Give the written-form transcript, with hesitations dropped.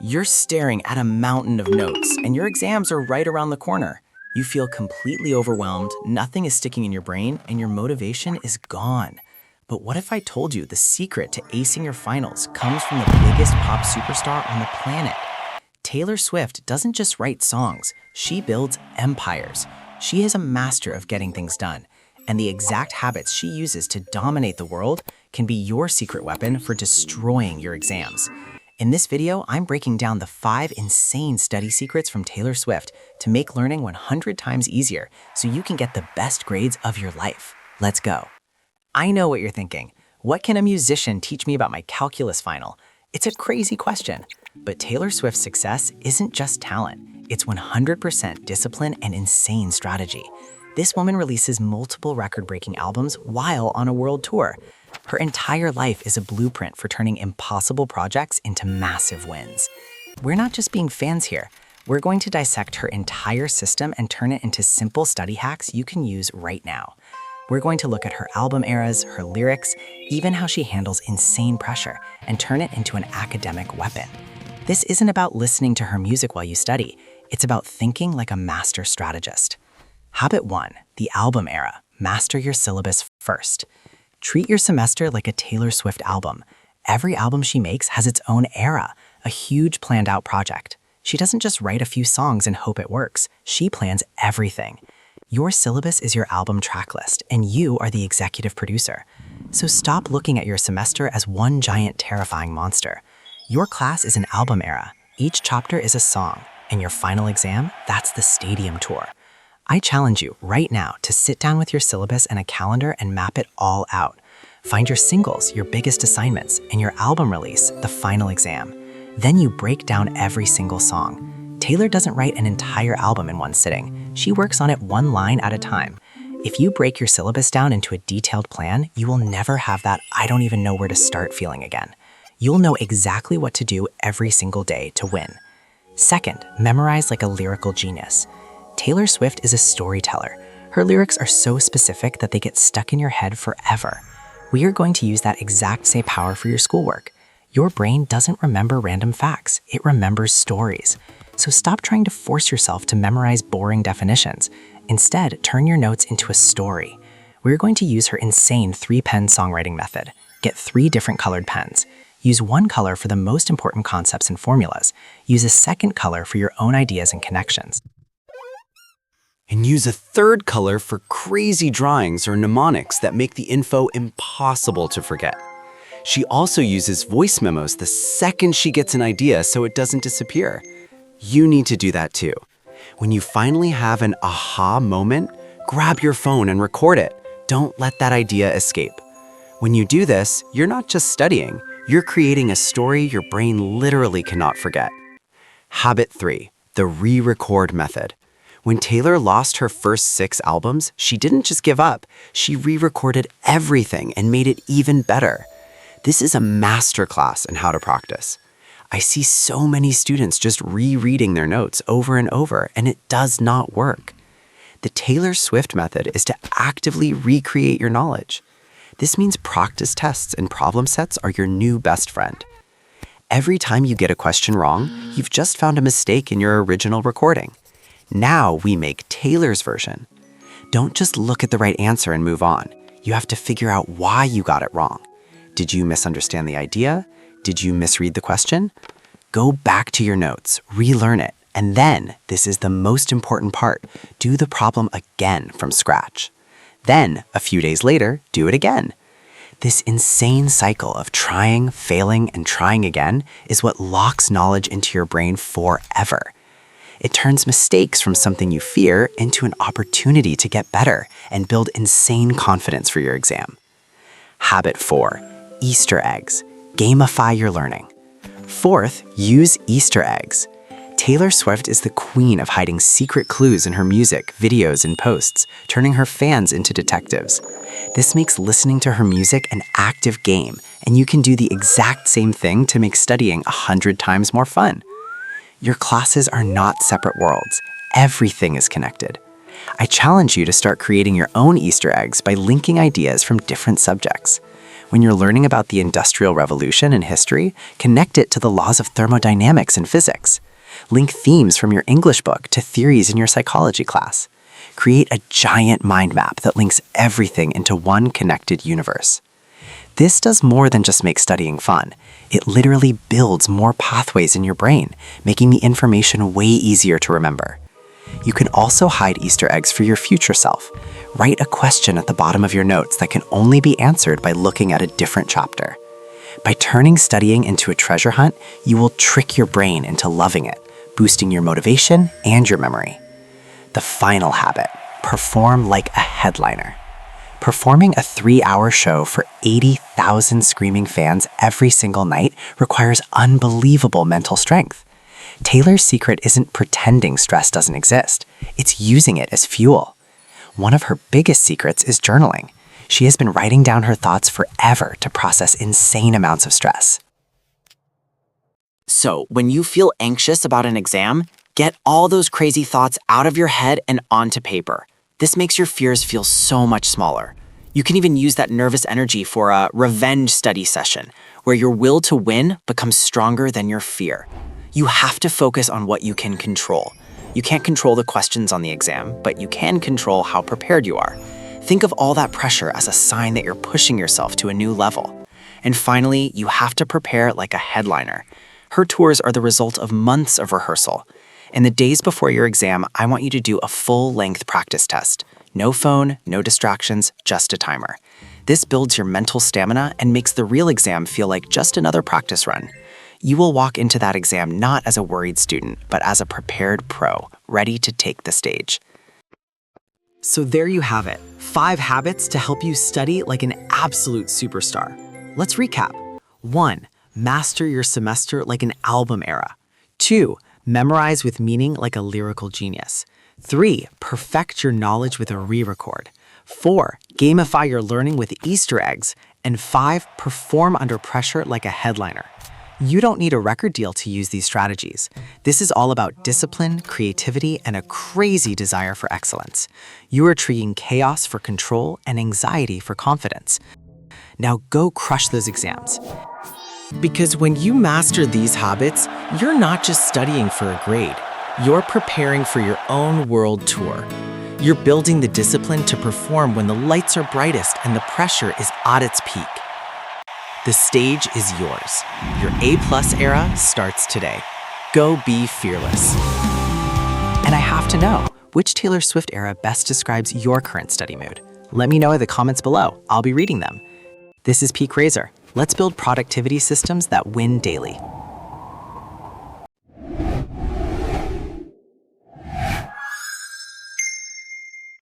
You're staring at a mountain of notes, and your exams are right around the corner. You feel completely overwhelmed, nothing is sticking in your brain, and your motivation is gone. But what if I told you the secret to acing your finals comes from the biggest pop superstar on the planet? Taylor Swift doesn't just write songs, she builds empires. She is a master of getting things done, and the exact habits she uses to dominate the world can be your secret weapon for destroying your exams. In this video, I'm breaking down the 5 insane study secrets from Taylor Swift to make learning 100 times easier so you can get the best grades of your life. Let's go. I know what you're thinking. What can a musician teach me about my calculus final? It's a crazy question. But Taylor Swift's success isn't just talent. It's 100% discipline and insane strategy. This woman releases multiple record-breaking albums while on a world tour. Her entire life is a blueprint for turning impossible projects into massive wins. We're not just being fans here. We're going to dissect her entire system and turn it into simple study hacks you can use right now. We're going to look at her album eras, her lyrics, even how she handles insane pressure, and turn it into an academic weapon. This isn't about listening to her music while you study. It's about thinking like a master strategist. Habit 1, the album era. Master your syllabus first. Treat your semester like a Taylor Swift album. Every album she makes has its own era, a huge planned out project. She doesn't just write a few songs and hope it works. She plans everything. Your syllabus is your album track list, and you are the executive producer. So stop looking at your semester as one giant terrifying monster. Your class is an album era. Each chapter is a song, and your final exam, that's the stadium tour. I challenge you right now to sit down with your syllabus and a calendar and map it all out. Find your singles, your biggest assignments, and your album release, the final exam. Then you break down every single song. Taylor doesn't write an entire album in one sitting. She works on it one line at a time. If you break your syllabus down into a detailed plan, you will never have that "I don't even know where to start" feeling again. You'll know exactly what to do every single day to win. Second, memorize like a lyrical genius. Taylor Swift is a storyteller. Her lyrics are so specific that they get stuck in your head forever. We are going to use that exact same power for your schoolwork. Your brain doesn't remember random facts, it remembers stories. So stop trying to force yourself to memorize boring definitions. Instead, turn your notes into a story. We're going to use her insane 3-pen songwriting method. Get 3 different colored pens. Use one color for the most important concepts and formulas. Use a second color for your own ideas and connections. And use a third color for crazy drawings or mnemonics that make the info impossible to forget. She also uses voice memos the second she gets an idea so it doesn't disappear. You need to do that too. When you finally have an aha moment, grab your phone and record it. Don't let that idea escape. When you do this, you're not just studying, you're creating a story your brain literally cannot forget. Habit 3, the re-record method. When Taylor lost her first 6 albums, she didn't just give up. She re-recorded everything and made it even better. This is a masterclass in how to practice. I see so many students just rereading their notes over and over, and it does not work. The Taylor Swift method is to actively recreate your knowledge. This means practice tests and problem sets are your new best friend. Every time you get a question wrong, you've just found a mistake in your original recording. Now we make Taylor's version. Don't just look at the right answer and move on. You have to figure out why you got it wrong. Did you misunderstand the idea? Did you misread the question? Go back to your notes, relearn it, and then, this is the most important part, do the problem again from scratch. Then, a few days later, do it again. This insane cycle of trying, failing, and trying again is what locks knowledge into your brain forever. It turns mistakes from something you fear into an opportunity to get better and build insane confidence for your exam. Habit 4, Easter eggs. Gamify your learning. Fourth, use Easter eggs. Taylor Swift is the queen of hiding secret clues in her music, videos, and posts, turning her fans into detectives. This makes listening to her music an active game, and you can do the exact same thing to make studying 100 times more fun. Your classes are not separate worlds. Everything is connected. I challenge you to start creating your own Easter eggs by linking ideas from different subjects. When you're learning about the Industrial Revolution and history, connect it to the laws of thermodynamics and physics. Link themes from your English book to theories in your psychology class. Create a giant mind map that links everything into one connected universe. This does more than just make studying fun. It literally builds more pathways in your brain, making the information way easier to remember. You can also hide Easter eggs for your future self. Write a question at the bottom of your notes that can only be answered by looking at a different chapter. By turning studying into a treasure hunt, you will trick your brain into loving it, boosting your motivation and your memory. The final habit: perform like a headliner. Performing a 3-hour show for 80,000 screaming fans every single night requires unbelievable mental strength. Taylor's secret isn't pretending stress doesn't exist. It's using it as fuel. One of her biggest secrets is journaling. She has been writing down her thoughts forever to process insane amounts of stress. So, when you feel anxious about an exam, get all those crazy thoughts out of your head and onto paper. This makes your fears feel so much smaller. You can even use that nervous energy for a revenge study session, where your will to win becomes stronger than your fear. You have to focus on what you can control. You can't control the questions on the exam, but you can control how prepared you are. Think of all that pressure as a sign that you're pushing yourself to a new level. And finally, you have to prepare like a headliner. Her tours are the result of months of rehearsal. In the days before your exam, I want you to do a full-length practice test. No phone, no distractions, just a timer. This builds your mental stamina and makes the real exam feel like just another practice run. You will walk into that exam not as a worried student, but as a prepared pro, ready to take the stage. So there you have it, 5 habits to help you study like an absolute superstar. Let's recap. 1. Master your semester like an album era. 2. Memorize with meaning like a lyrical genius. 3. Perfect your knowledge with a re-record. 4. Gamify your learning with Easter eggs. And 5. Perform under pressure like a headliner. You don't need a record deal to use these strategies. This is all about discipline, creativity, and a crazy desire for excellence. You are trading chaos for control and anxiety for confidence. Now go crush those exams. Because when you master these habits, you're not just studying for a grade. You're preparing for your own world tour. You're building the discipline to perform when the lights are brightest and the pressure is at its peak. The stage is yours. Your A+ era starts today. Go be fearless. And I have to know, which Taylor Swift era best describes your current study mood? Let me know in the comments below. I'll be reading them. This is Peak Razor. Let's build productivity systems that win daily.